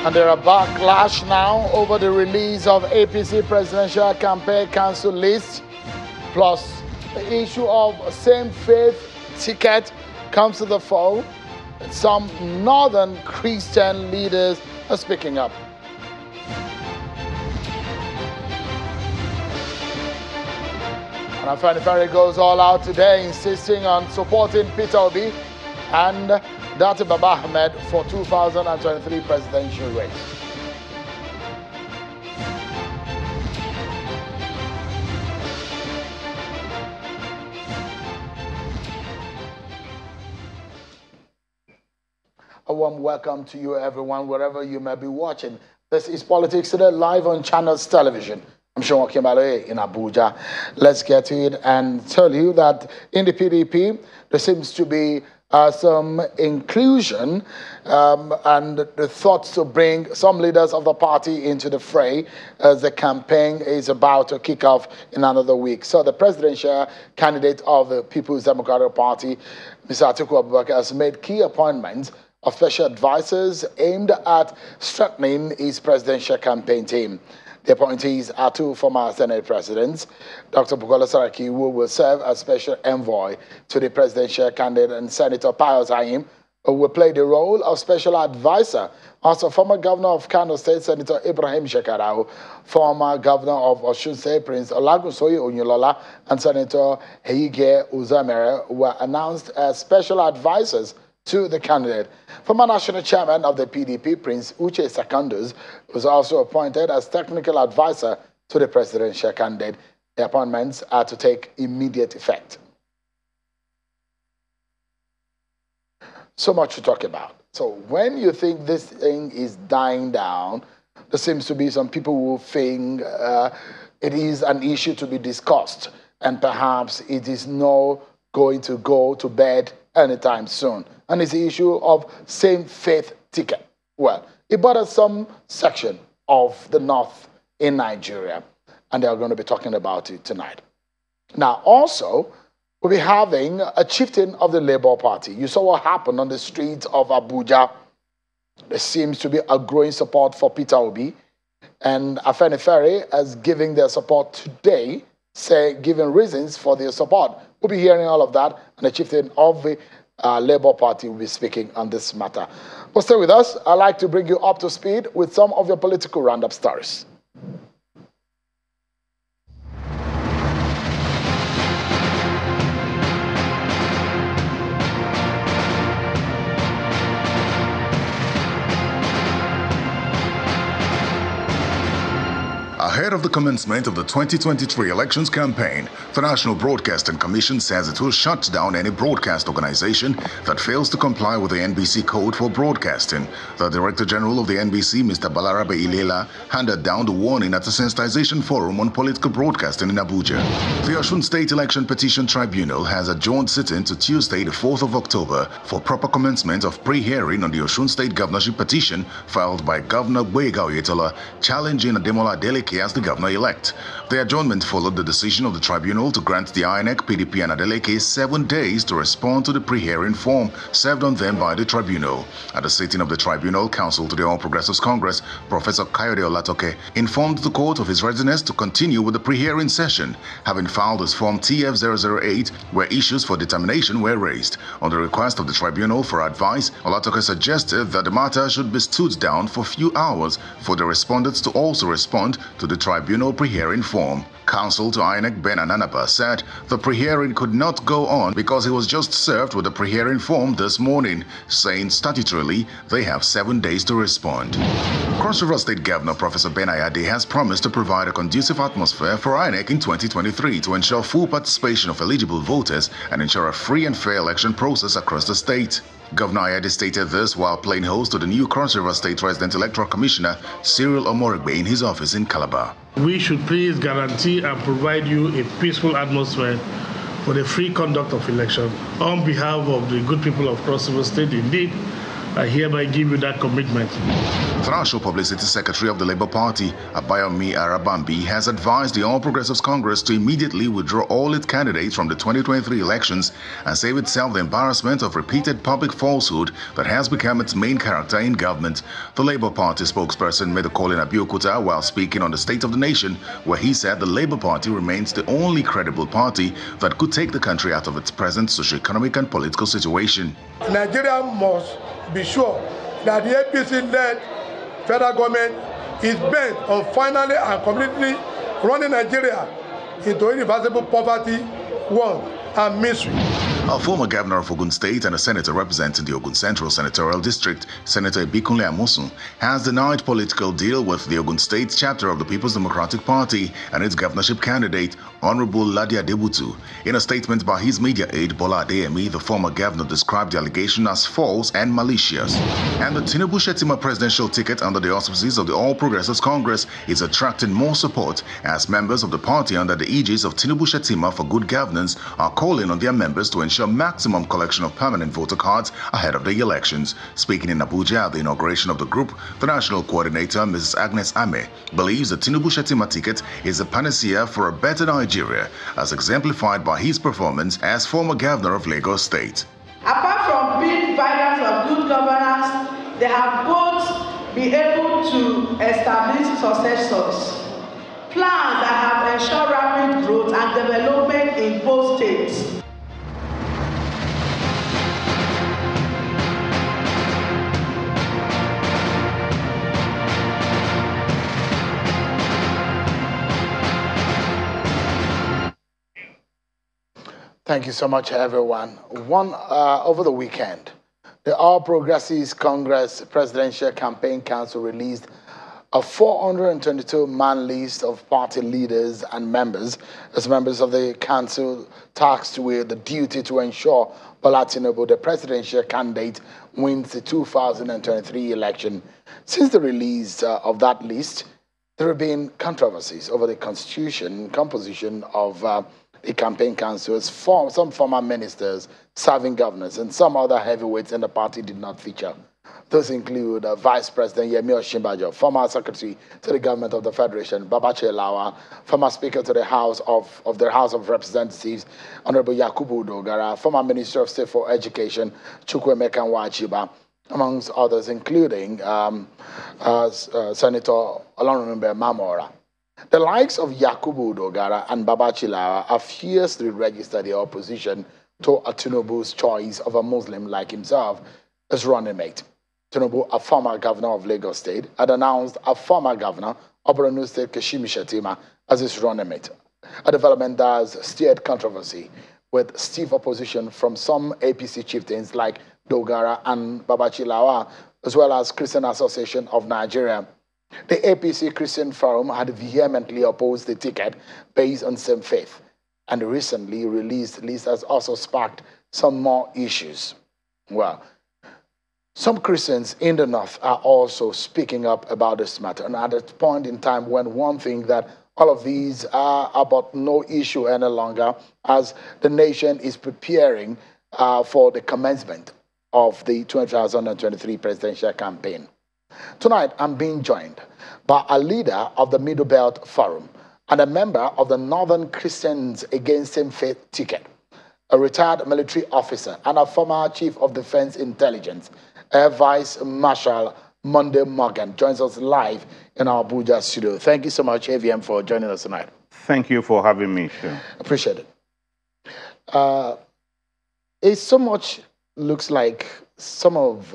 And there are backlash now over the release of APC Presidential Campaign Council list, plus the issue of same-faith ticket comes to the fore. Some northern Christian leaders are speaking up. And Afenifere goes all out today, insisting on supporting Peter Obi and Dr. Baba Ahmed for 2023 presidential race. A warm welcome to you, everyone, wherever you may be watching. This is Politics Today, live on Channels Television. I'm Sean Kimbalé in Abuja. Let's get to it and tell you that in the PDP, there seems to be some inclusion and the thoughts to bring some leaders of the party into the fray as the campaign is about to kick off in another week. So the presidential candidate of the People's Democratic Party, Mr. Atiku Abubakar, has made key appointments of special advisors aimed at strengthening his presidential campaign team. The appointees are two former Senate presidents, Dr. Bukola Saraki, who will serve as special envoy to the presidential candidate, and Senator Pius Ayim, who will play the role of special advisor. Also, former governor of Kano State, Senator Ibrahim Shekarau, former governor of Osun State, Prince Olagunsoye Oyinlola, and Senator Heige Uzamere were announced as special advisors to the candidate. Former national chairman of the PDP, Prince Uche Secondus, was also appointed as technical advisor to the presidential candidate. The appointments are to take immediate effect. So much to talk about. So when you think this thing is dying down, there seems to be some people who think it is an issue to be discussed, and perhaps it is not going to go to bed anytime soon. And it's the issue of same-faith ticket. Well, it bothers some section of the north in Nigeria, and they are going to be talking about it tonight. Now, also, we'll be having a chieftain of the Labour Party. You saw what happened on the streets of Abuja. There seems to be a growing support for Peter Obi, and Afenifere is giving their support today, giving reasons for their support. We'll be hearing all of that, and the chieftain of the Labour Party will be speaking on this matter. But stay with us. I'd like to bring you up to speed with some of your political roundup stories. Ahead of the commencement of the 2023 elections campaign, the National Broadcasting Commission says it will shut down any broadcast organization that fails to comply with the NBC Code for Broadcasting. The Director General of the NBC, Mr. Balarabe Ilela, handed down the warning at the Sensitization Forum on Political Broadcasting in Abuja. The Osun State Election Petition Tribunal has adjourned sitting to Tuesday, the 4th of October, for proper commencement of pre-hearing on the Osun State governorship petition filed by Governor Gboyega Oyetola challenging Ademola Adeleke as the governor-elect. The adjournment followed the decision of the tribunal to grant the INEC, PDP and Adeleke 7 days to respond to the pre-hearing form served on them by the tribunal. At the sitting of the tribunal, counsel to the All Progressives Congress, Professor Kayode Olatoke, informed the court of his readiness to continue with the pre-hearing session, having filed his form TF-008, where issues for determination were raised. On the request of the tribunal for advice, Olatoke suggested that the matter should be stood down for a few hours for the respondents to also respond to the tribunal pre-hearing form. Counsel to INEC Ben Ananaba said the pre-hearing could not go on because he was just served with the pre-hearing form this morning, saying statutorily they have 7 days to respond. Cross River State Governor Professor Ben Ayade has promised to provide a conducive atmosphere for INEC in 2023 to ensure full participation of eligible voters and ensure a free and fair election process across the state. Governor Ayade stated this while playing host to the new Cross River State Resident Electoral Commissioner Cyril Omorigbe in his office in Calabar. We should please guarantee and provide you a peaceful atmosphere for the free conduct of election. On behalf of the good people of Cross River State, indeed, I hereby give you that commitment. National Publicity Secretary of the Labour Party, Abayomi Arabambi, has advised the All Progressives Congress to immediately withdraw all its candidates from the 2023 elections and save itself the embarrassment of repeated public falsehood that has become its main character in government. The Labour Party spokesperson made the call in Abeokuta while speaking on the State of the Nation, where he said the Labour Party remains the only credible party that could take the country out of its present socio-economic and political situation. Nigeria must be sure that the APC-led federal government is bent on finally and completely running Nigeria into irreversible poverty, want, and misery. A former governor of Ogun State and a senator representing the Ogun Central Senatorial District, Senator Ibikunle Amosun, has denied political deal with the Ogun State chapter of the People's Democratic Party and its governorship candidate, Honorable Ladi Adebutu. In a statement by his media aide, Bola Adeyemi, the former governor described the allegation as false and malicious. And the Tinubu-Shettima presidential ticket under the auspices of the All Progressives Congress is attracting more support as members of the party under the aegis of Tinubu-Shettima for Good Governance are calling on their members to ensure maximum collection of permanent voter cards ahead of the elections. Speaking in Abuja at the inauguration of the group, the national coordinator, Mrs. Agnes Ame, believes the Tinubu-Shettima ticket is a panacea for a better Nigeria, as exemplified by his performance as former governor of Lagos State. Apart from being guidance of good governance, they have both been able to establish successors, plans that have ensured rapid growth and development in both states. Thank you so much, everyone. Over the weekend, the All Progressives Congress Presidential Campaign Council released a 422-man list of party leaders and members as members of the council tasked with the duty to ensure Bola Tinubu, the presidential candidate, wins the 2023 election. Since the release of that list, there have been controversies over the constitution composition of the campaign councils. Some former ministers, serving governors, and some other heavyweights in the party did not feature. Those include Vice President Yemi Osinbajo, former Secretary to the Government of the Federation, Babache Lawa, former Speaker to the House of Representatives, Honorable Yakubu Dogara, former Minister of State for Education, Chukwuemeka Nwachiba, amongst others, including Senator Olorunmbe Mamora. The likes of Yakubu Dogara and Babache Lawa are fiercely registered the opposition to Tinubu's choice of a Muslim like himself as running mate. Tinubu, a former governor of Lagos State, had announced a former governor of Borno State, Kashim Shettima, as his running mate. A development that has stirred controversy with stiff opposition from some APC chieftains like Dogara and Babache Lawa, as well as Christian Association of Nigeria. The APC Christian Forum had vehemently opposed the ticket based on same faith, and the recently released list has also sparked some more issues. Well, some Christians in the North are also speaking up about this matter, and at a point in time when one thing that all of these are about no issue any longer, as the nation is preparing for the commencement of the 2023 presidential campaign. Tonight, I'm being joined by a leader of the Middle Belt Forum and a member of the Northern Christians Against Same-Faith ticket, a retired military officer and a former Chief of Defense Intelligence, Air Vice Marshal Monday Morgan, joins us live in our Abuja studio. Thank you so much, AVM, for joining us tonight. Thank you for having me, sure. Appreciate it. It so much looks like some of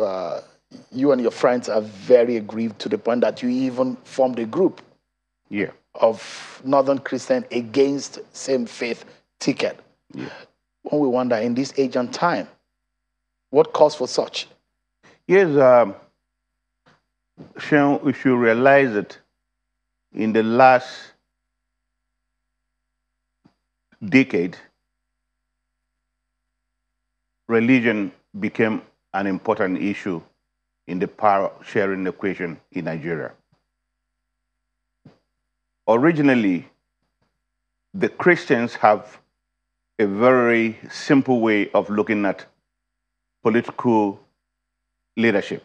you and your friends are very aggrieved to the point that you even formed a group of Northern Christian Against Same-Faith ticket. Yeah. When we wonder, in this age and time, what calls for such? Yes, Sean, we should realize that in the last decade, religion became an important issue in the power-sharing equation in Nigeria. Originally, the Christians have a very simple way of looking at political leadership.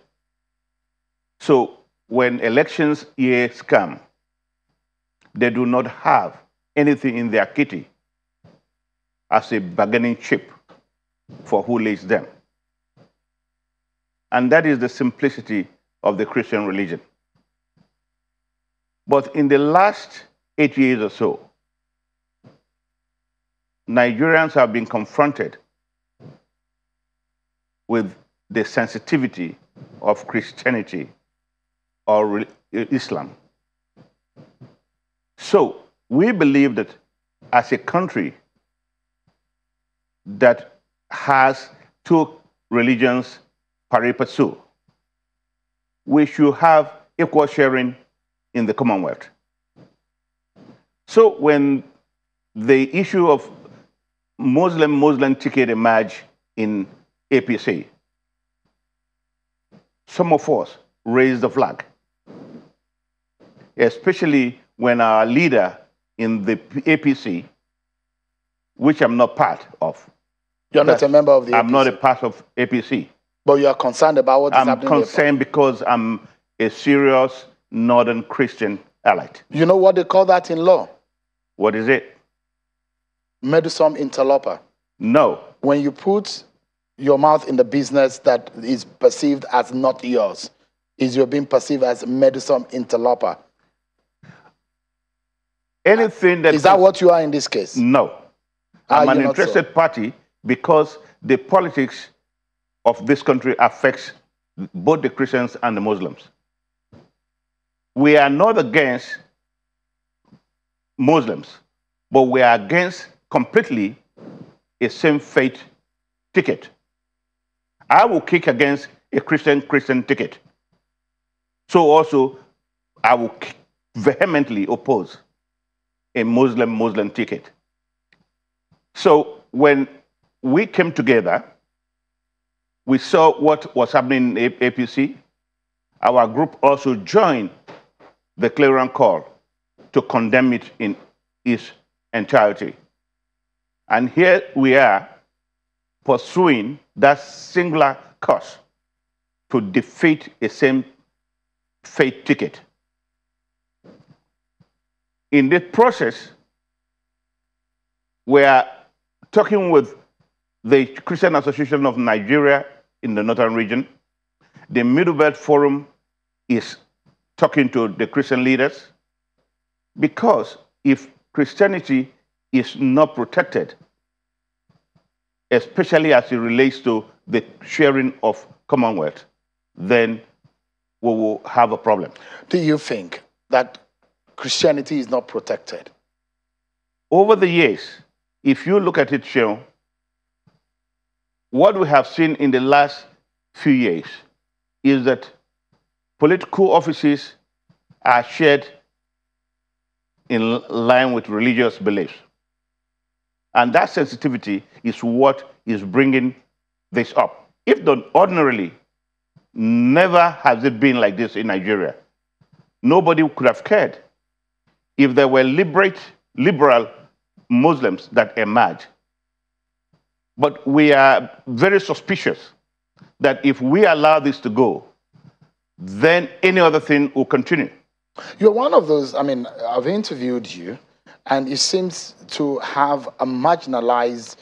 So when elections years come, they do not have anything in their kitty as a bargaining chip for who leads them. And that is the simplicity of the Christian religion. But in the last 8 years or so, Nigerians have been confronted with the sensitivity of Christianity or Islam. So we believe that as a country that has two religions pari passu, we should have equal sharing in the Commonwealth. So when the issue of Muslim ticket emerged in APC, some of us raised the flag, especially when our leader in the APC, which I'm not part of. You're not a member of the APC? I'm not a part of APC. But you are concerned about what is happening? I'm concerned because I'm a serious Northern Christian elite. You know what they call that in law? What is it? Medusum interloper. No. When you put your mouth in the business that is perceived as not yours, you're being perceived as medusum interloper. Anything that... Is that what you are in this case? No. I'm an interested party because the politics of this country affects both the Christians and the Muslims. We are not against Muslims, but we are against completely a same faith ticket. I will kick against a Christian ticket. So also, I will vehemently oppose a Muslim ticket. So when we came together, we saw what was happening in APC. Our group also joined the clarion call to condemn it in its entirety. And here we are pursuing that singular cause to defeat a same faith ticket. In this process, we are talking with the Christian Association of Nigeria in the Northern region. The Middle Belt Forum is talking to the Christian leaders, because if Christianity is not protected, especially as it relates to the sharing of Commonwealth, then we will have a problem. Do you think that Christianity is not protected? Over the years, if you look at it, Sean, what we have seen in the last few years is that political offices are shared in line with religious beliefs. And that sensitivity is what is bringing this up. If not ordinarily, never has it been like this in Nigeria. Nobody could have cared if there were liberal Muslims that emerged. But we are very suspicious that if we allow this to go, then any other thing will continue. You're one of those, I mean, I've interviewed you, and it seems to have a marginalized,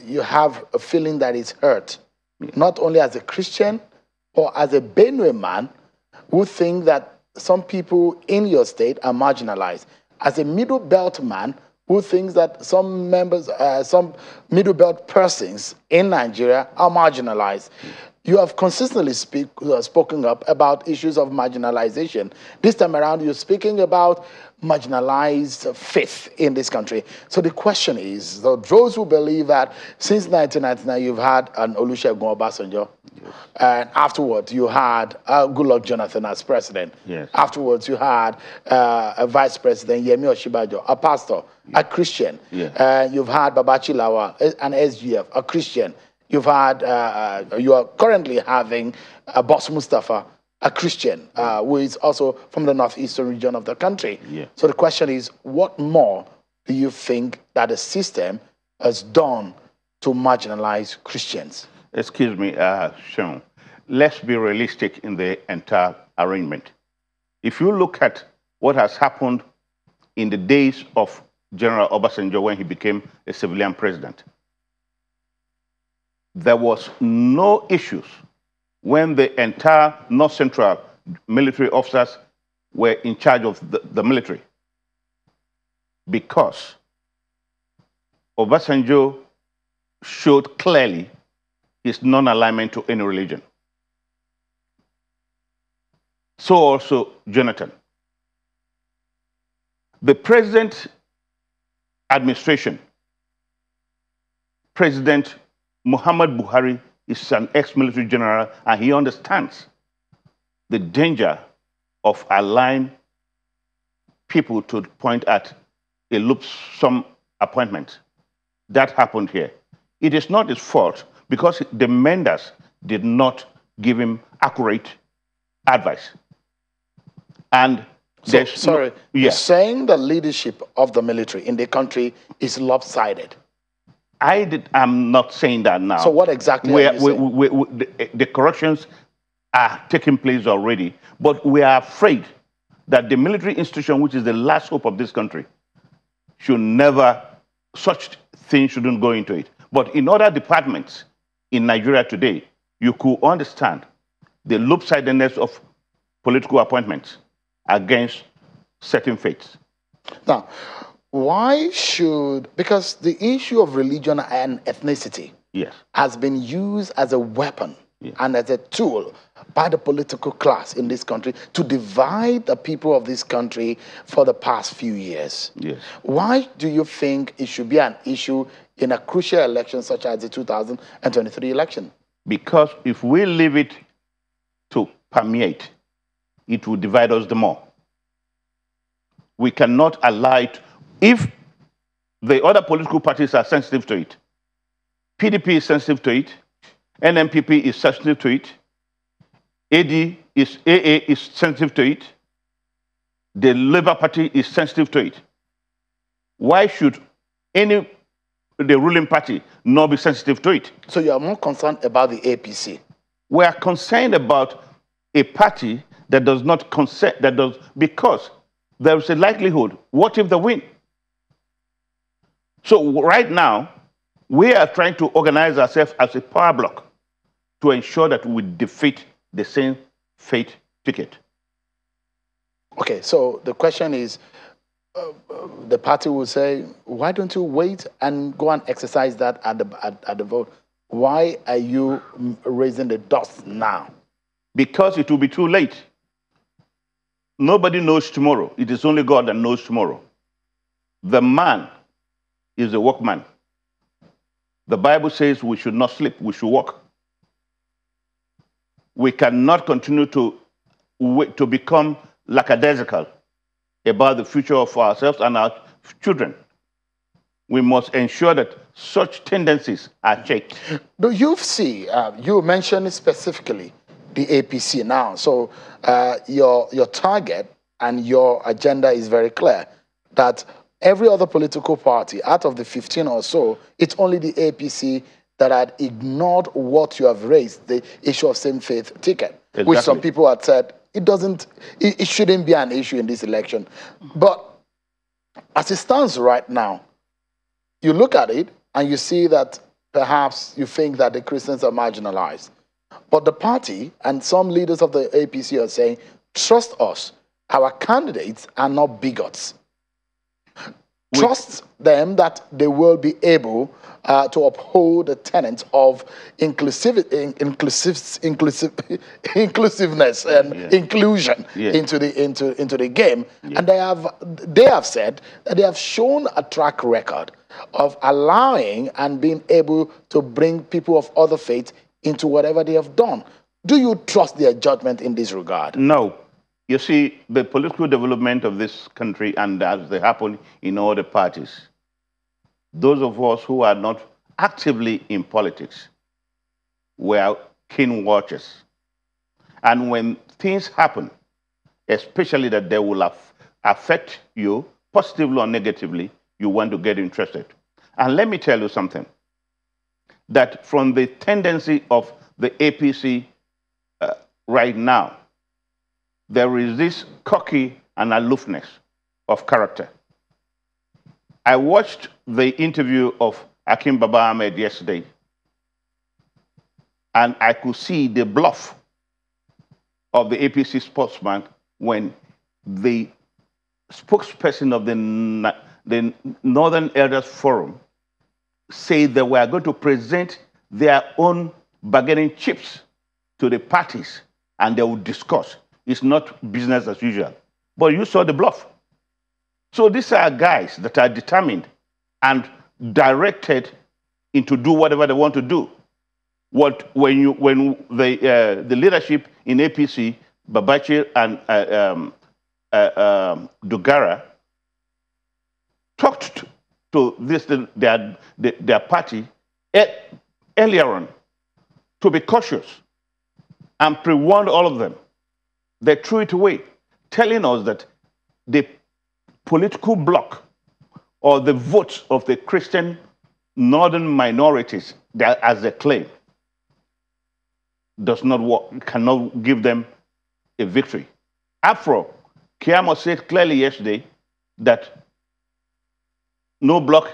you have a feeling that it's hurt, not only as a Christian, or as a Benue man who think that some people in your state are marginalized. As a Middle Belt man who thinks that some members, some Middle Belt persons in Nigeria are marginalized. You have consistently spoken up about issues of marginalization. This time around, you're speaking about marginalized faith in this country. So the question is, those who believe that since 1999, you've had an Olusegun Obasanjo, yes, and afterwards you had Goodluck Jonathan as president. Yes. Afterwards you had a vice president, Yemi Osinbajo, a pastor, a Christian. Yes. You've had Babachi Lawal, an SGF, a Christian. You've had, you are currently having Boss Mustafa, a Christian, who is also from the northeastern region of the country. Yeah. So the question is, what more do you think that the system has done to marginalize Christians? Excuse me, Sean. Let's be realistic in the entire arrangement. If you look at what has happened in the days of General Obasanjo when he became a civilian president, there was no issues when the entire North Central military officers were in charge of the military, because Obasanjo showed clearly his non-alignment to any religion. So also Jonathan. The present administration, President Muhammad Buhari, is an ex-military general, and he understands the danger of allowing people to point at a lump sum appointment. That happened here. It is not his fault, because the Mendas did not give him accurate advice. And so, sorry, no, yeah. You're saying the leadership of the military in the country is lopsided. I'm not saying that now. So what exactly are you saying? The corrections are taking place already, but we are afraid that the military institution, which is the last hope of this country, should never, such things shouldn't go into it. But in other departments in Nigeria today, you could understand the lopsidedness of political appointments against certain faiths. Now, why should, because the issue of religion and ethnicity has been used as a weapon and as a tool by the political class in this country to divide the people of this country for the past few years. Why do you think it should be an issue in a crucial election such as the 2023 election? Because if we leave it to permeate, it will divide us the more. We cannot allow it. If the other political parties are sensitive to it, PDP is sensitive to it, NMPP is sensitive to it, AA is sensitive to it, the Labour Party is sensitive to it. Why should the ruling party not be sensitive to it? So you are more concerned about the APC? We are concerned about a party that does not consent, because there is a likelihood. What if they win? So right now, we are trying to organize ourselves as a power bloc to ensure that we defeat the same faith ticket. Okay, so the question is, the party will say, why don't you wait and go and exercise that at the vote? Why are you raising the dust now? Because it will be too late. Nobody knows tomorrow. It is only God that knows tomorrow. The man is a workman. The Bible says we should not sleep, we should work. We cannot continue to become lackadaisical about the future of ourselves and our children. We must ensure that such tendencies are checked. Do you see, you mentioned specifically the APC now, so your target and your agenda is very clear, that every other political party, out of the 15 or so, it's only the APC that had ignored what you have raised, the issue of same-faith ticket, which some people had said, it shouldn't be an issue in this election. But as it stands right now, you look at it and you see that perhaps you think that the Christians are marginalized. But the party and some leaders of the APC are saying, trust us, our candidates are not bigots. Trust them that they will be able to uphold the tenets of inclusiveness and inclusion into the game. And they have said that they have shown a track record of allowing and being able to bring people of other faiths into whatever they have done. Do you trust their judgment in this regard? No. You see, the political development of this country, and as they happen in all the parties, those of us who are not actively in politics were keen watchers. And when things happen, especially that they will affect you positively or negatively, you want to get interested. And let me tell you something. that from the tendency of the APC right now, there is this cocky and aloofness of character. I watched the interview of Akim Baba Ahmed yesterday, and I could see the bluff of the APC spokesman when the spokesperson of the Northern Elders Forum said they were going to present their own bargaining chips to the parties and they would discuss. It's not business as usual. But you saw the bluff. So these are guys that are determined and directed into do whatever they want to do. When the leadership in APC, Babachi and Dugara, talked to their party earlier on to be cautious and pre-warned all of them. They threw it away, telling us that the political bloc or the votes of the Christian northern minorities, as they claim, does not work, cannot give them a victory. Afro, Kiamo said clearly yesterday that no bloc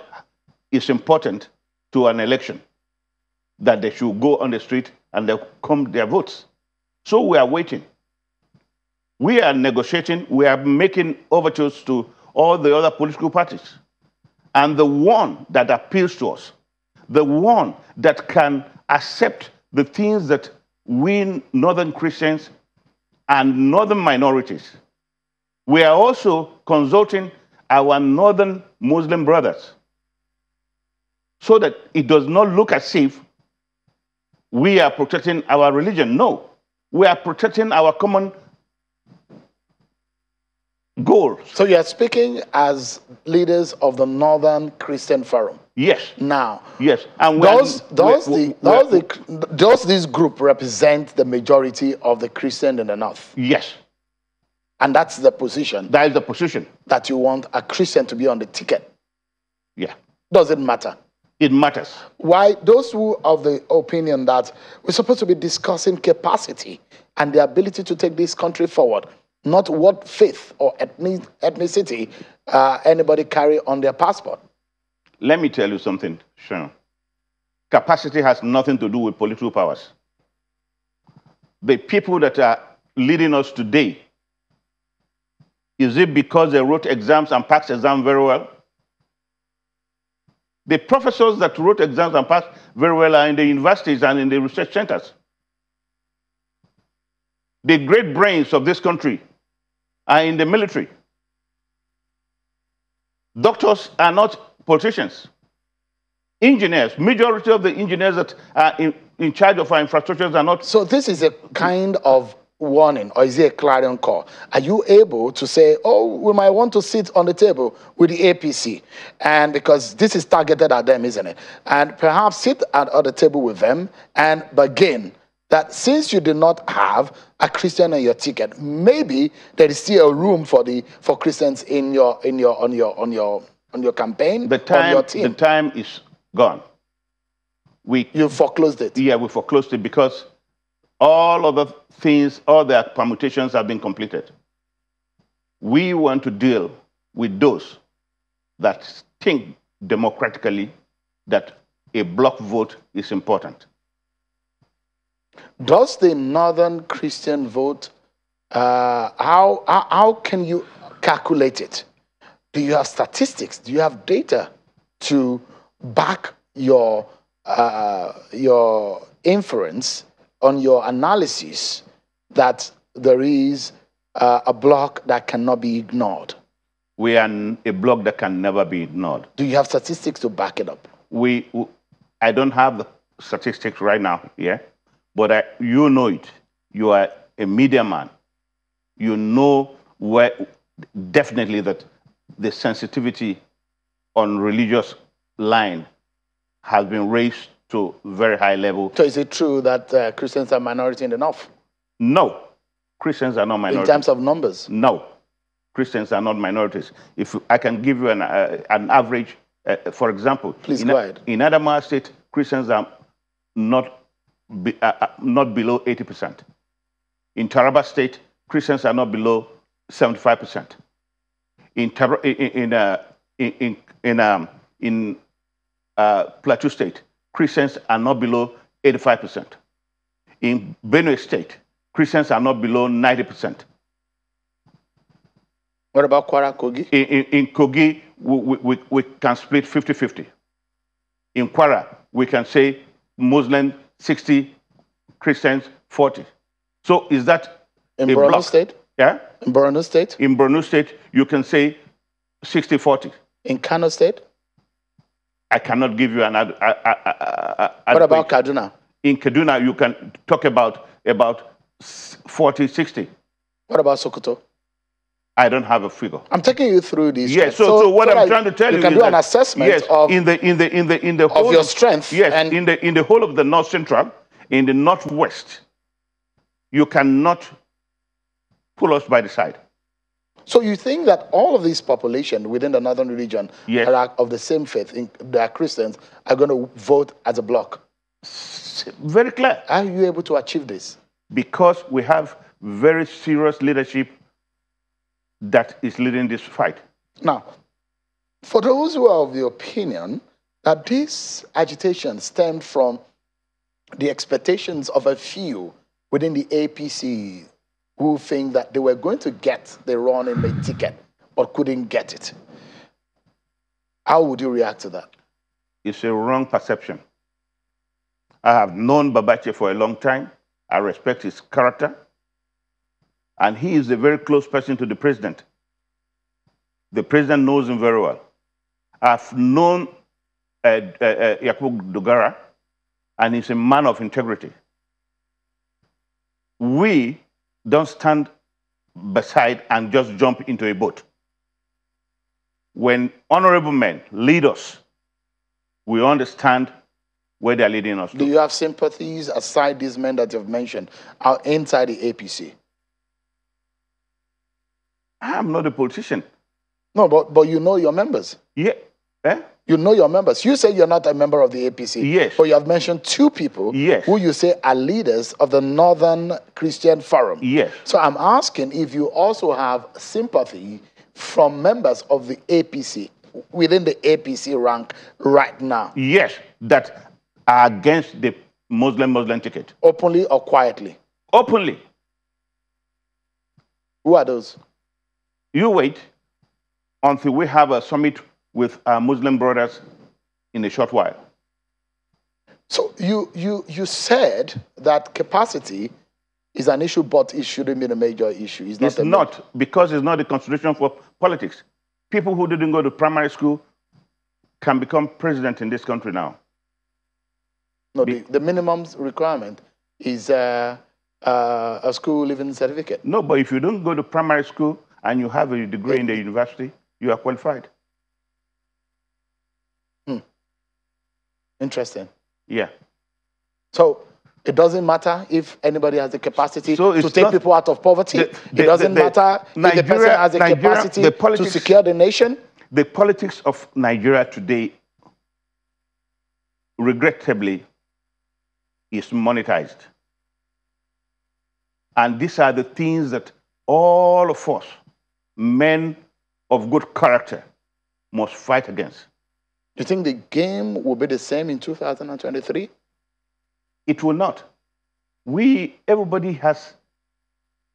is important to an election, that they should go on the street and they'll come their votes. So we are waiting. We are negotiating. We are making overtures to all the other political parties. And the one that appeals to us, the one that can accept the things that we Northern Christians and Northern minorities, we are also consulting our Northern Muslim brothers so that it does not look as if we are protecting our religion. No, we are protecting our common goals. So you are speaking as leaders of the Northern Christian Forum. Yes. Now, yes. And does this group represent the majority of the Christian in the North? Yes. And that's the position. That is the position. That you want a Christian to be on the ticket. Yeah. Does it matter? It matters. Why? Those who are of the opinion that we're supposed to be discussing capacity and the ability to take this country forward, not what faith or ethnicity anybody carry on their passport. Let me tell you something, Sean. Capacity has nothing to do with political powers. The people that are leading us today, is it because they wrote exams and passed exams very well? The professors that wrote exams and passed very well are in the universities and in the research centers. The great brains of this country are in the military. Doctors are not politicians. Engineers, majority of the engineers that are in charge of our infrastructures are not. So this is a kind of warning, or is it a clarion call? Are you able to say, oh, we might want to sit on the table with the APC, and because this is targeted at them, isn't it? And perhaps sit at the table with them and begin that since you did not have a Christian on your ticket, maybe there is still a room for Christians on your campaign, on your team. The time is gone. You foreclosed it. Yeah, we foreclosed it because all of the things, all the permutations have been completed. We want to deal with those that think democratically that a block vote is important. Does the Northern Christian vote, how can you calculate it? Do you have statistics? Do you have data to back your inference on your analysis that there is a block that cannot be ignored? We are a block that can never be ignored. Do you have statistics to back it up? I don't have the statistics right now, yeah, but you know it. You are a media man. You know definitely that the sensitivity on religious line has been raised to very high level. So is it true that Christians are minority in the North? No, Christians are not minorities. In terms of numbers? No, Christians are not minorities. If I can give you an average, for example, please go ahead. In Adamawa State, Christians are not below 80%. In Taraba State, Christians are not below 75%. In Plateau State, Christians are not below 85%. In Benue State, Christians are not below 90%. What about Kwara, Kogi? In Kogi, we can split 50-50. In Kwara, we can say Muslim 60, Christians 40. So is that in a Borno block? State? Yeah? In Borno State? In Borno State, you can say 60-40. In Kano State? I cannot give you an what about Kaduna? In Kaduna, you can talk about 40-60. What about Sokoto? I don't have a figure. I'm taking you through these. Yes. So what I'm trying to tell you is can do an assessment yes, of in the whole of your strength. Yes. And in the whole of the North Central, in the Northwest, you cannot pull us by the side. So you think that all of this population within the northern region yes. are of the same faith, they are Christians, are going to vote as a bloc? Very clear. How are you able to achieve this? Because we have very serious leadership that is leading this fight. Now, for those who are of the opinion that this agitation stemmed from the expectations of a few within the APC who think that they were going to get the running mate ticket but couldn't get it, how would you react to that? It's a wrong perception. I have known Babache for a long time. I respect his character. And he is a very close person to the president. The president knows him very well. I've known Yakubu Dogara, and he's a man of integrity. We don't stand beside and just jump into a boat. When honorable men lead us, we understand where they're leading us to. Do you have sympathies aside these men that you've mentioned are inside the APC? I'm not a politician. No, but you know your members. Yeah. Eh? You know your members. You say you're not a member of the APC. Yes. But you have mentioned two people yes. who you say are leaders of the Northern Christian Forum. Yes. So I'm asking if you also have sympathy from members of the APC, within the APC rank right now. Yes, that are against the Muslim ticket. Openly or quietly? Openly. Who are those? You wait until we have a summit with our Muslim brothers in a short while. So you said that capacity is an issue, but it shouldn't be a major issue. It's not, because it's not the constitution for politics. People who didn't go to primary school can become president in this country now. No, the minimum requirement is a school living certificate. No, but if you don't go to primary school and you have a degree in the university, you are qualified. Interesting. Yeah. So it doesn't matter if anybody has the capacity to take people out of poverty. It doesn't matter if the person has the capacity to secure the nation. The politics of Nigeria today, regrettably, is monetized. And these are the things that all of us, men of good character, must fight against. Do you think the game will be the same in 2023? It will not. Everybody has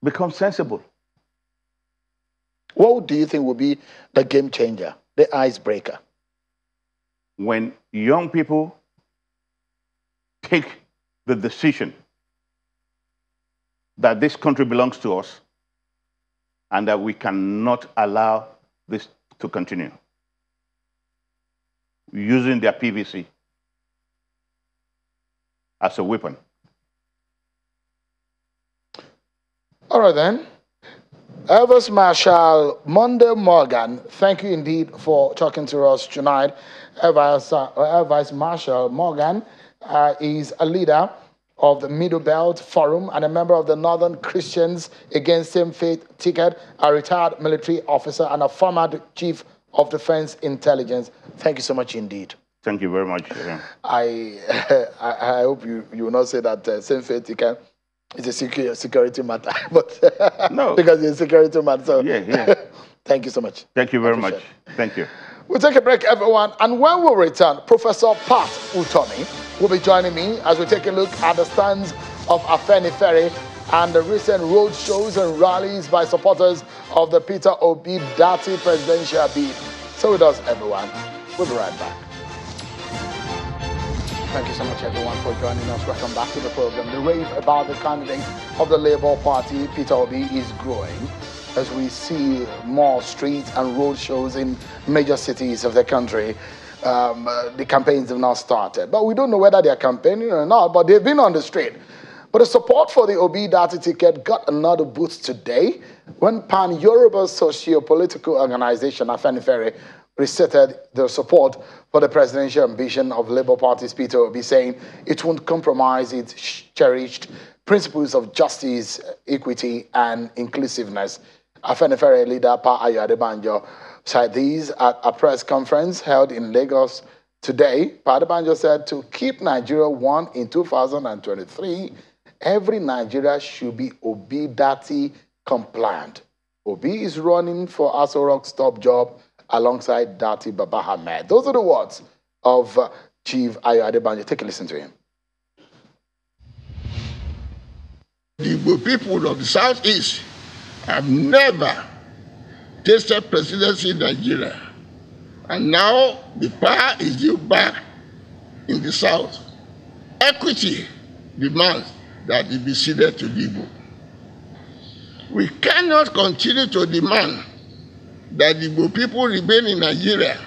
become sensible. What do you think will be the game changer, the icebreaker? When young people take the decision that this country belongs to us and that we cannot allow this to continue, using their PVC as a weapon. All right, then. Air Vice Marshal Monday Morgan, thank you indeed for talking to us tonight. Air Vice Marshal Morgan is a leader of the Middle Belt Forum and a member of the Northern Christians Against Same-Faith Ticket, a retired military officer and a former chief of Defense Intelligence. Thank you so much indeed. Thank you very much. I hope you will not say that same faith it's a security matter, but no, because it's a security matter. So yeah. Thank you so much. Thank you very much. Thank you. We'll take a break, everyone, and when we return, Professor Pat Utomi will be joining me as we take a look at the stands of Afenifere and the recent road shows and rallies by supporters of the Peter Obi-Datti presidential bid. So with us, everyone. We'll be right back. Thank you so much, everyone, for joining us. Welcome back to the program. The rave about the candidate of the Labour Party, Peter Obi, is growing as we see more streets and road shows in major cities of the country. The campaigns have now started, but we don't know whether they're campaigning or not, but they've been on the street. But the support for the Obi-Datti ticket got another boost today when Pan-Yoruba socio-political organization Afenifere restated their support for the presidential ambition of Labour Party's Peter Obi, saying it won't compromise its cherished principles of justice, equity, and inclusiveness. Afenifere leader Pa Ayo Adebanjo said these at a press conference held in Lagos today. Pa Adebanjo said to keep Nigeria one in 2023, every Nigeria should be Obi-Datti compliant. Obi is running for Aso Rock's top job alongside Datti Baba Ahmed. Those are the words of Chief Ayo Adebanjo. Take a listen to him. The Igbo people of the Southeast have never tasted presidency in Nigeria. And now the power is due back in the South. Equity demands that it be ceded to the Igbo. We cannot continue to demand that the Igbo people remain in Nigeria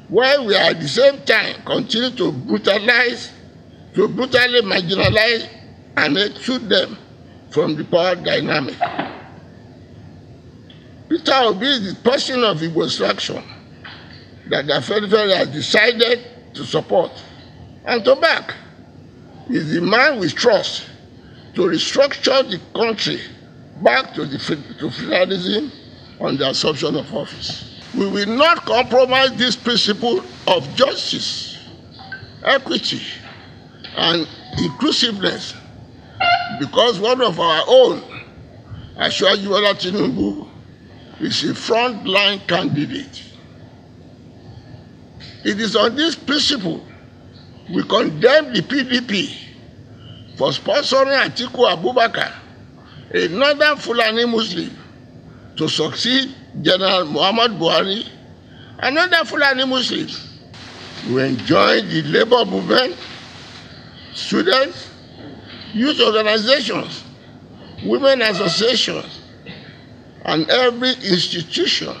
while we at the same time continue to brutally marginalize and exclude them from the power dynamic. Peter Obi is the person of Igbo extraction that the Afenifere has decided to support and to back. He is the man we trust to restructure the country back to federalism on the assumption of office. We will not compromise this principle of justice, equity, and inclusiveness because one of our own, Asiwaju Bola Tinubu, is a frontline candidate. It is on this principle we condemn the PDP for sponsoring Atiku Abubakar, a northern Fulani Muslim, to succeed General Muhammad Buhari, another Fulani Muslim. We enjoin the labor movement, students, youth organizations, women associations, and every institution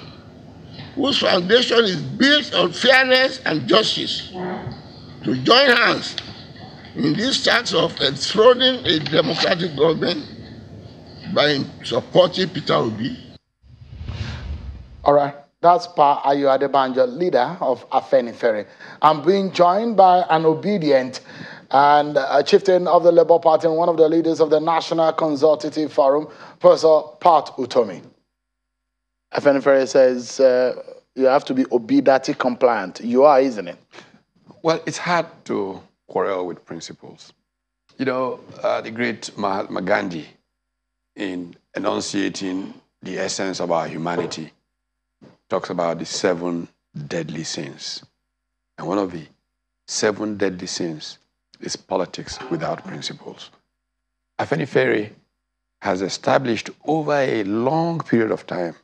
whose foundation is built on fairness and justice to join hands in this task of enthroning a democratic government by supporting Peter Obi. All right, that's Pa Ayo Adebanjo, leader of Afenifere. I'm being joined by an obedient and a chieftain of the Labour Party and one of the leaders of the National Consultative Forum, Professor Pat Utomi. Afenifere says you have to be Obi-Datti compliant. You are, isn't it? Well, it's hard to quarrel with principles. You know, the great Mahatma Gandhi, in enunciating the essence of our humanity, talks about the 7 deadly sins. And one of the 7 deadly sins is politics without principles. Afenifere has established over a long period of time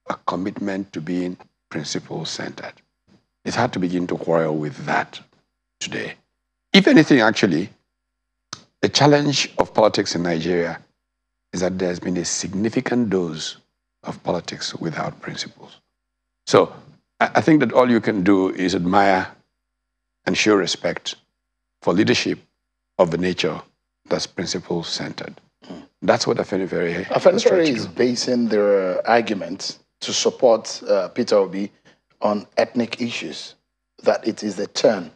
a commitment to being principle-centered. It's hard to begin to quarrel with that today. If anything, actually, the challenge of politics in Nigeria is that there's been a significant dose of politics without principles. So I think that all you can do is admire and show respect for leadership of the nature that's principle-centered. That's what Afenifere is basing their arguments to support Peter Obi on ethnic issues, that it is the turn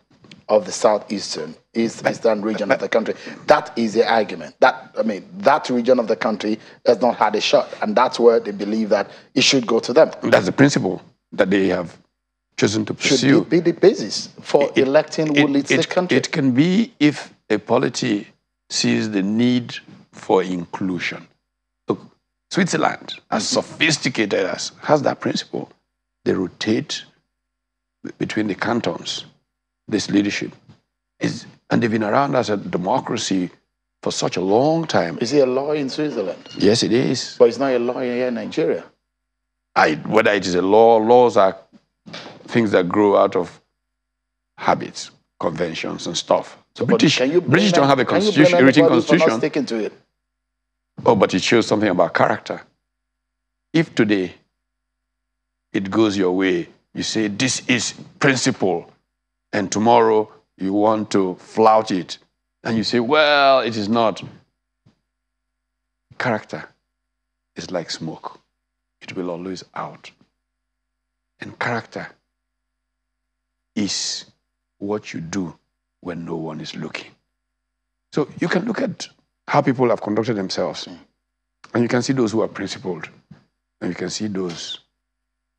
of the southeastern region of the country. That is the argument. That region of the country has not had a shot, and that's where they believe that it should go to them. That's the principle that they have chosen to pursue. Should it be the basis for electing who leads the country? It can be if a polity sees the need for inclusion. Look, Switzerland, as sophisticated as, has that principle. They rotate between the cantons, this leadership. And they've been around as a democracy for such a long time. Is it a law in Switzerland? Yes, it is. But it's not a law here in Nigeria. Whether it is a law, laws are things that grow out of habits, conventions, and stuff. So British don't have a constitution, a written constitution. Not sticking to it? Oh, but it shows something about character. If today it goes your way, you say this is principle, and tomorrow you want to flout it, and you say, well, it is not. Character is like smoke. It will always out. And character is what you do when no one is looking. So you can look at how people have conducted themselves, and you can see those who are principled, and you can see those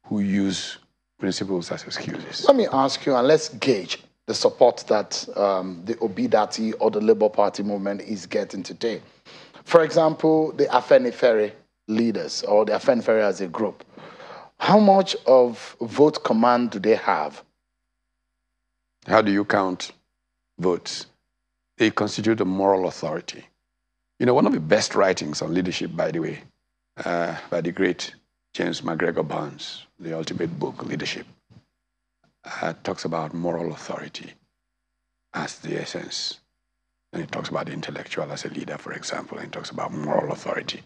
who use principles as excuses. Let me ask you, and let's gauge the support that the Obi-Datti or the Labour Party movement is getting today. For example, the Afenifere leaders, or the Afenifere as a group, how much of vote command do they have? How do you count votes? They constitute a moral authority. You know, one of the best writings on leadership, by the way, by the great James McGregor Barnes, the ultimate book, Leadership, talks about moral authority as the essence. And it talks about the intellectual as a leader, for example, and it talks about moral authority.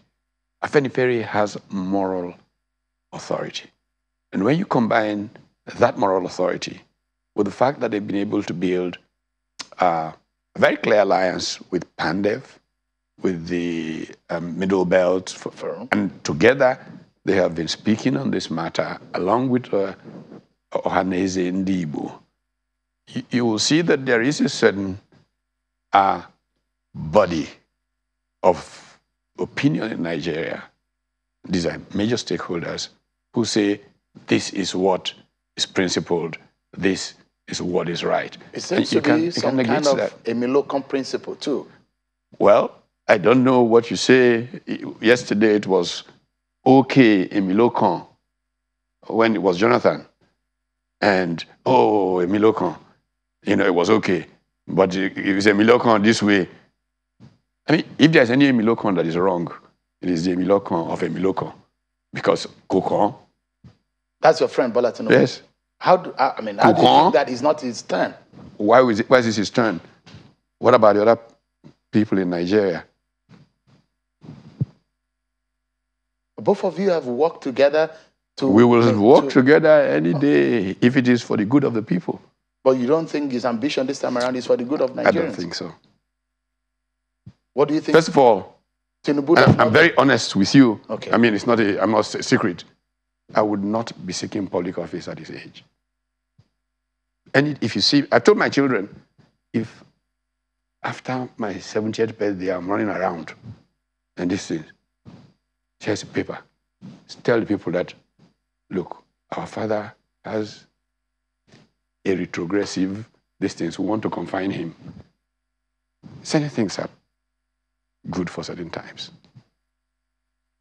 Afenifere has moral authority. And when you combine that moral authority with the fact that they've been able to build a very clear alliance with Pandev, with the Middle Belt, and together they have been speaking on this matter along with Ohaneze Ndibu. You will see that there is a certain body of opinion in Nigeria. These are major stakeholders who say this is what is principled, this is what is right. It seems to be some kind of a Milocom principle too. Well, I don't know what you say. Yesterday it was okay in Milocom when it was Jonathan. And, oh, a Milocom, you know, it was okay. But if it's a Milocom this way, I mean, if there's any Milocom that is wrong, it is the Milocom of a Milocom. Because Kokon. That's your friend, Bola Tinubu. Yes. How do you think that is not his turn? Why is this his turn? What about the other people in Nigeria? Both of you have worked together to... We will work together any day if it is for the good of the people. But you don't think his ambition this time around is for the good of Nigerians? I don't think so. What do you think? First of all, I'm very honest with you. Okay. I mean, I'm not a secret. I would not be seeking public office at this age. And if you see, I told my children, if after my 70th birthday, I'm running around and this thing, here's a paper. Tell the people that, look, our father has a retrogressive distance. We want to confine him. Certain things are good for certain times.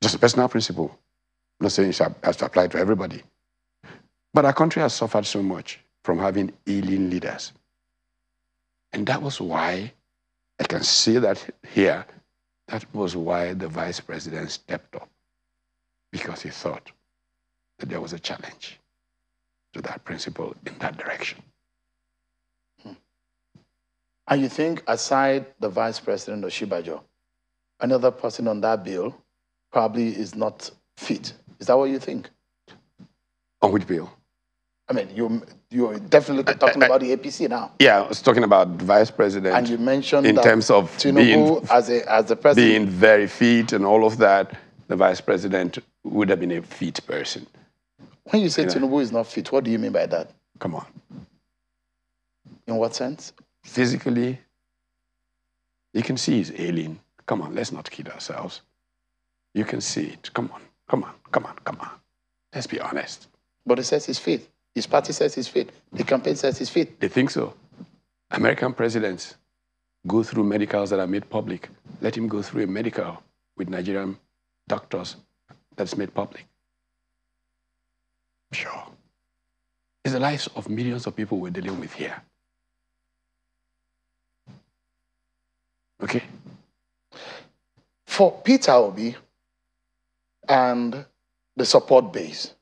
Just a personal principle. I'm not saying it has to apply to everybody. But our country has suffered so much from having ailing leaders. And that was why, I can say that here, that was why the vice president stepped up. Because he thought that there was a challenge to that principle in that direction. And you think, aside the vice president Oshibajo, another person on that bill probably is not fit? Is that what you think? On which bill? I mean, you're definitely talking about the APC now. Yeah, I was talking about vice president. And you mentioned in that terms of Tinubu as the president, being very fit and all of that, the vice president would have been a fit person. When you say Tinubu is not fit, what do you mean by that? Come on. In what sense? Physically, you can see he's ailing. Come on, let's not kid ourselves. You can see it. Come on, come on, come on, come on. Let's be honest. But he says he's fit. His party says he's fit. The campaign says he's fit. They think so. American presidents go through medicals that are made public. Let him go through a medical with Nigerian doctors that's made public. Sure. It's the lives of millions of people we're dealing with here. Okay? For Peter Obi and the support base,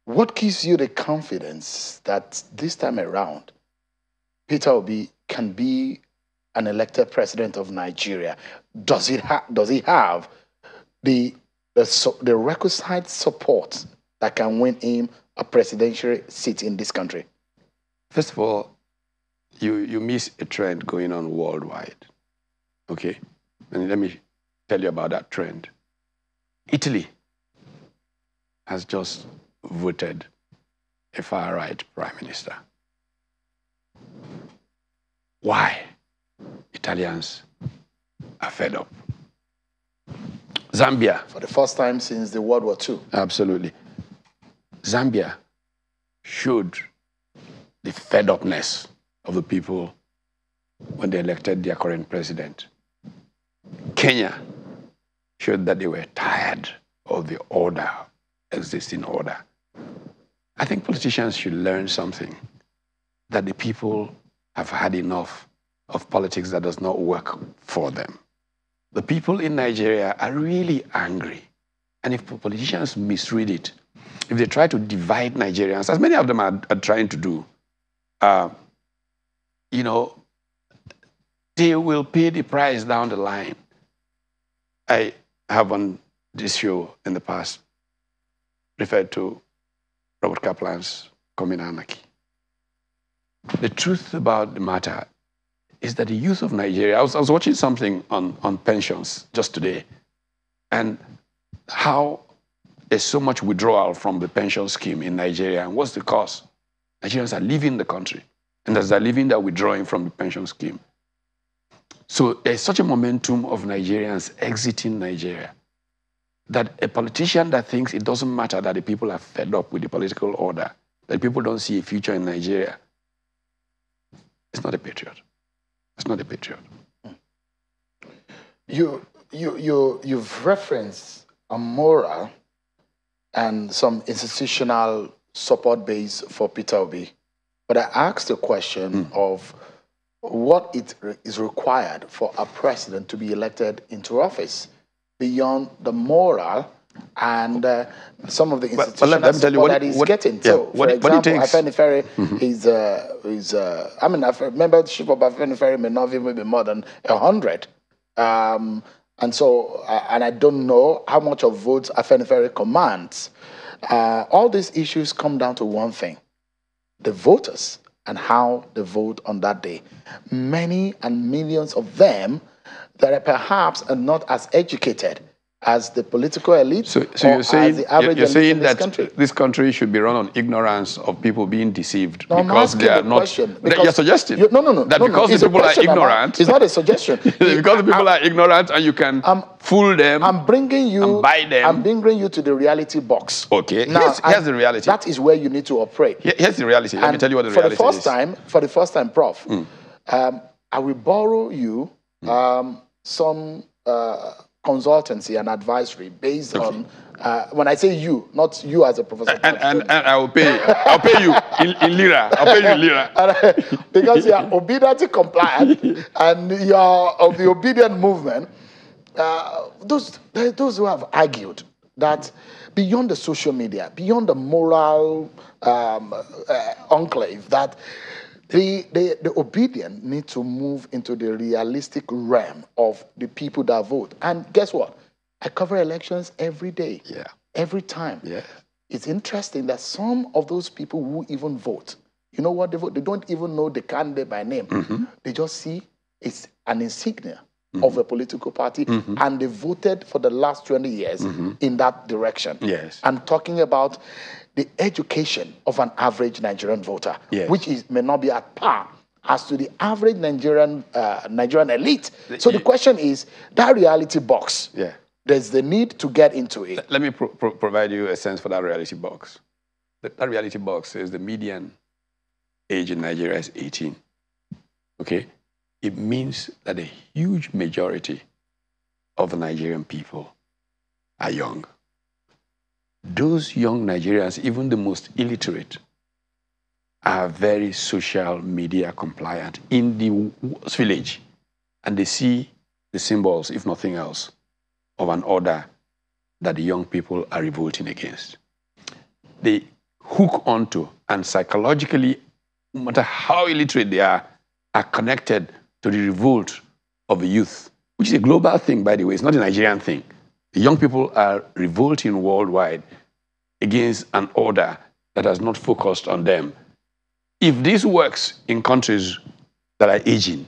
what gives you the confidence that this time around, Peter Obi can be an elected president of Nigeria? Does he have the requisite support that can win him a presidential seat in this country? First of all, you miss a trend going on worldwide. Okay? And let me tell you about that trend. Italy has just voted a far-right prime minister. Why? Italians are fed up. Zambia. For the first time since the World War II. Absolutely. Zambia showed the fed-upness of the people when they elected their current president. Kenya showed that they were tired of the existing order. I think politicians should learn something, that the people have had enough of politics that does not work for them. The people in Nigeria are really angry. And if politicians misread it, if they try to divide Nigerians, as many of them are trying to do, you know, they will pay the price down the line. I have on this show in the past referred to Robert Kaplan's Coming Anarchy. The truth about the matter is that the youth of Nigeria, I was watching something on pensions just today, and how there's so much withdrawal from the pension scheme in Nigeria, and what's the cause? Nigerians are leaving the country, and as they're leaving, they're withdrawing from the pension scheme. So there's such a momentum of Nigerians exiting Nigeria that a politician that thinks it doesn't matter that the people are fed up with the political order, that people don't see a future in Nigeria, is not a patriot. It's not a patriot. You've referenced a moral and some institutional support base for Peter Obi, but I asked the question of what is required for a president to be elected into office beyond the moral and some of the institutional support that he's getting. So, for example, Afenifere is I mean, membership of Afenifere may not even be more than 100. And so, and I don't know how much of votes Afenifere commands. All these issues come down to one thing: the voters and how they vote on that day. Many and millions of them that are perhaps not as educated as the political elite. So you're saying, that this country should be run on ignorance of people being deceived no, because they are not. You're suggesting that because the people are ignorant. It's not a suggestion. Because the people are ignorant and you can fool them. I'm bringing you. And buy them. I'm bringing you to the reality box. Okay. Now, here's the reality. That is where you need to operate. Here's the reality. Let me tell you what the reality is. For the first time, Prof, I will borrow you some consultancy and advisory based on when I say you, not you as a professor. And I will pay. I'll pay you in lira. I'll pay you in lira. Because you are Obi-Datti compliant and you are of the obedient movement. Those who have argued that beyond the social media, beyond the moral enclave, that the obedient need to move into the realistic realm of the people that vote. And guess what? I cover elections every day. Yeah. Every time. Yeah. It's interesting that some of those people who even vote, you know what they vote? They don't even know the candidate by name. They just see it's an insignia of a political party, and they voted for the last 20 years in that direction. Yes. I'm talking about the education of an average Nigerian voter, which may not be at par as to the average Nigerian elite. So the question is, that reality box, there's the need to get into it. Let me provide you a sense for that reality box. that reality box says the median age in Nigeria is 18. Okay? It means that a huge majority of the Nigerian people are young. Those young Nigerians, even the most illiterate, are very social media compliant in the village. And they see the symbols, if nothing else, of an order that the young people are revolting against. They hook onto, and psychologically, no matter how illiterate they are connected to the revolt of the youth, which is a global thing, by the way. It's not a Nigerian thing. The young people are revolting worldwide against an order that has not focused on them. If this works in countries that are aging,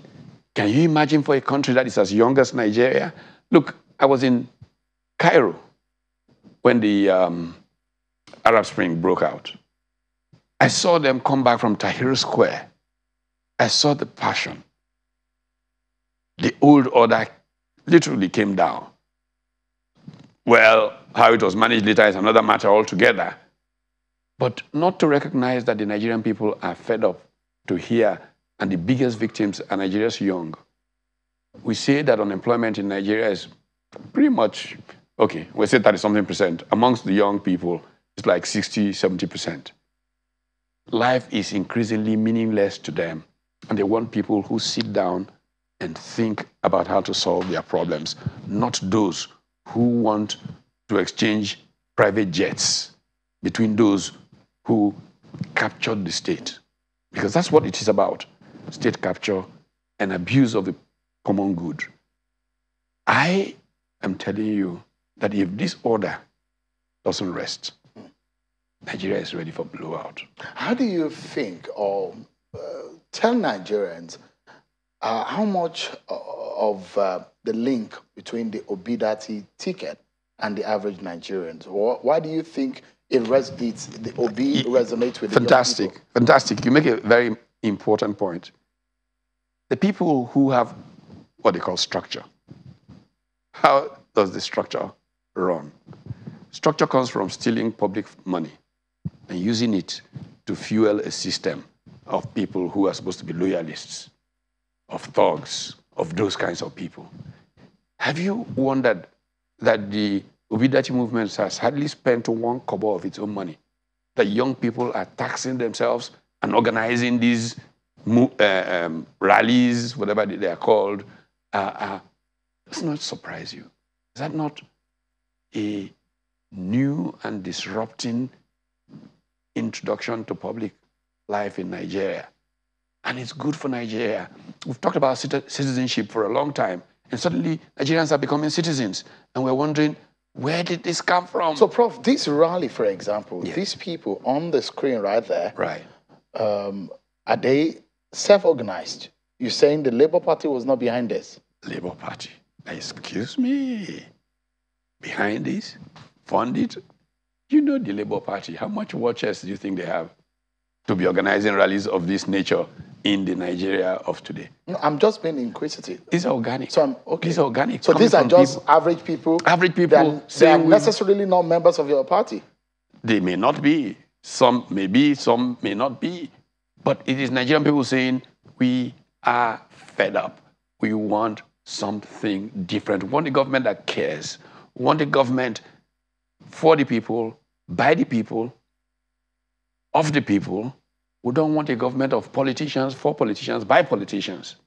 can you imagine for a country that is as young as Nigeria? Look, I was in Cairo when the Arab Spring broke out. I saw them come back from Tahrir Square. I saw the passion. The old order literally came down. Well, how it was managed later is another matter altogether. But not to recognize that the Nigerian people are fed up to hear, and the biggest victims are Nigeria's young. We say that unemployment in Nigeria is pretty much, okay, we say 30-something%. Amongst the young people, it's like 60, 70%. Life is increasingly meaningless to them, and they want people who sit down and think about how to solve their problems, not those who want to exchange private jets between those who captured the state. Because that's what it is about, state capture and abuse of the common good. I am telling you that if this order doesn't rest, Nigeria is ready for blowout. How do you think, or tell Nigerians, how much of the link between the Obi-Datti ticket and the average Nigerians? Why do you think the Obi resonates with the young people? Fantastic. You make a very important point. The people who have what they call structure. How does the structure run? Structure comes from stealing public money and using it to fuel a system of people who are supposed to be loyalists, of thugs, of those kinds of people. Have you wondered that the Obi-Datti movement has hardly spent 1 kobo of its own money? That young people are taxing themselves and organizing these rallies, whatever they are called. Does not surprise you? Is that not a new and disrupting introduction to public life in Nigeria? And it's good for Nigeria. We've talked about citizenship for a long time, and suddenly Nigerians are becoming citizens, and we're wondering, where did this come from? So, Prof, this rally, for example, these people on the screen right there, are they self-organized? You're saying the Labour Party was not behind this? Labour Party? Excuse me? Behind this? Funded? You know the Labour Party. How much watchers do you think they have to be organizing rallies of this nature in the Nigeria of today? No, I'm just being inquisitive. It's organic. So okay. These are organic. So these are just people, average people? Average people. They are necessarily not members of your party? They may not be. Some may be, some may not be. But it is Nigerian people saying, we are fed up. We want something different. We want a government that cares. We want a government for the people, by the people, of the people. We don't want a government of politicians, for politicians, by politicians,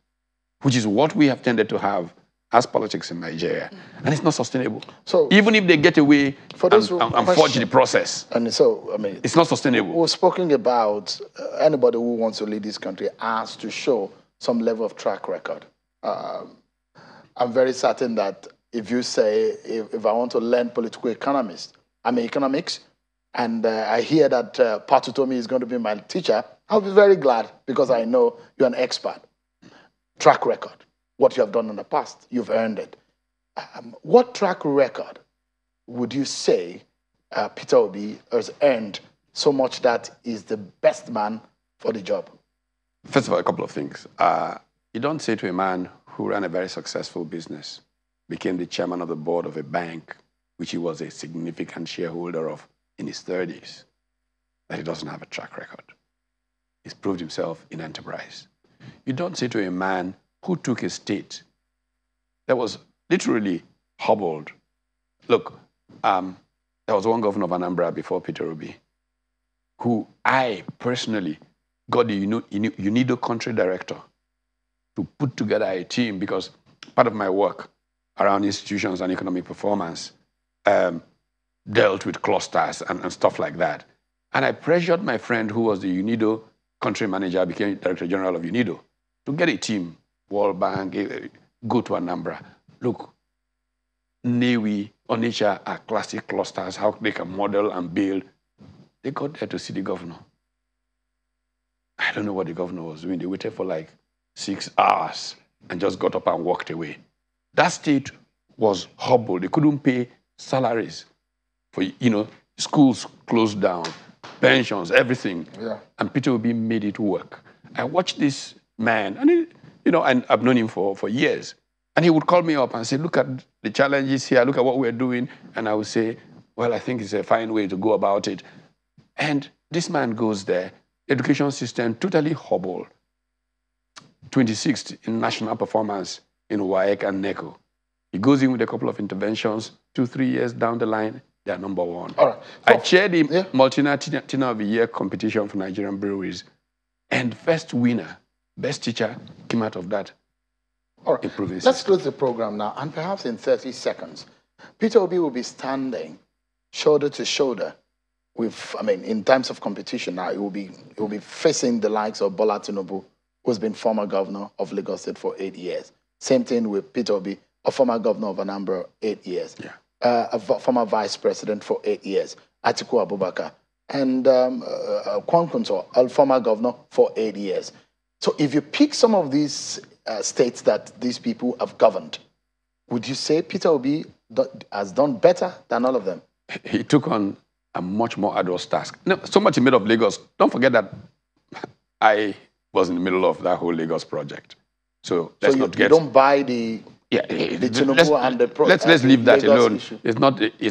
which is what we have tended to have as politics in Nigeria. And it's not sustainable. So even if they get away and forge the process, and so, I mean, it's not sustainable. We're speaking about anybody who wants to lead this country has to show some level of track record. I'm very certain that if you say, if I want to learn political economics, and I hear that Patutomi is going to be my teacher, I'll be very glad because I know you're an expert. Track record, what you have done in the past, you've earned it. What track record would you say Peter Obi has earned so much that is the best man for the job? First of all, a couple of things. You don't say to a man who ran a very successful business, became the chairman of the board of a bank, which he was a significant shareholder of in his 30s. that he doesn't have a track record. He's proved himself in enterprise. You don't say to a man who took a state that was literally hobbled. Look, there was one governor of Anambra before Peter Obi, who I personally got the UNIDO country director to put together a team, because part of my work around institutions and economic performance dealt with clusters and stuff like that. And I pressured my friend who was the UNIDO country manager, became Director General of UNIDO, to get a team, World Bank, go to Anambra. Look, Newi, Onitsha are classic clusters, how they can model and build. They got there to see the governor. I don't know what the governor was doing. They waited for like 6 hours and just got up and walked away. That state was hobbled. They couldn't pay salaries for, schools closed down, pensions, everything. Yeah. And Peter Obi made it work. I watched this man, and and I've known him for years. And he would call me up and say, look at the challenges here, look at what we're doing. And I would say, well, I think it's a fine way to go about it. And this man goes there, education system totally hobbled. 26th in national performance in WAEC and NECO. He goes in with a couple of interventions, 2-3 years down the line, they are number one. All right. I chaired the Multinational of the Year competition for Nigerian breweries. And first winner, best teacher, came out of that. All right. Let's close the program now, and perhaps in 30 seconds, Peter Obi will be standing shoulder to shoulder with, in terms of competition now, it will be facing the likes of Bola Tinubu, who's been former governor of Lagos State for 8 years. Same thing with Peter Obi, a former governor of Anambra, 8 years. Yeah. A former vice president for 8 years, Atiku Abubakar, and Kwankwaso, a former governor for 8 years. So if you pick some of these states that these people have governed, would you say Peter Obi has done better than all of them? He took on a much more arduous task. No, so much in the middle of Lagos. Don't forget that I was in the middle of that whole Lagos project. So let's not get... you don't buy the Tinubu and the... Let's leave that alone. It's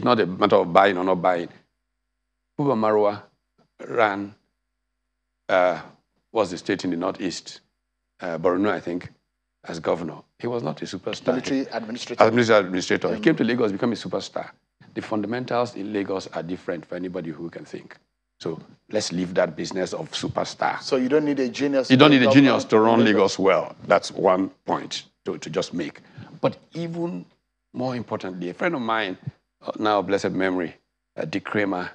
not a matter of buying or not buying. Buba Marwa ran, was the state in the northeast, Borno, I think, as governor. He was not a superstar. Military administrator. He came to Lagos, became a superstar. The fundamentals in Lagos are different for anybody who can think. So let's leave that business of superstar. So you don't need a genius. You don't need a genius to run Lagos well. That's one point to just make. But even more importantly, a friend of mine, now blessed memory, Dick Kramer,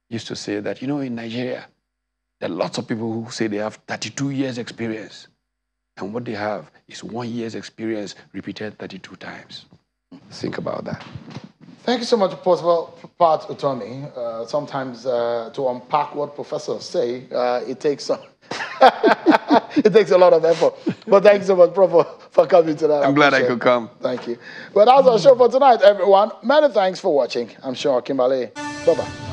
used to say that, in Nigeria, there are lots of people who say they have 32 years experience. And what they have is 1 year's experience repeated 32 times. Think about that. Thank you so much, Professor Pat Utomi. Sometimes to unpack what professors say, it takes it takes a lot of effort. But thank you so much, Prof, for coming tonight. I'm glad I could come. Thank you. But that's our show for tonight, everyone. Many thanks for watching. I'm Sean Kimbale. Bye-bye.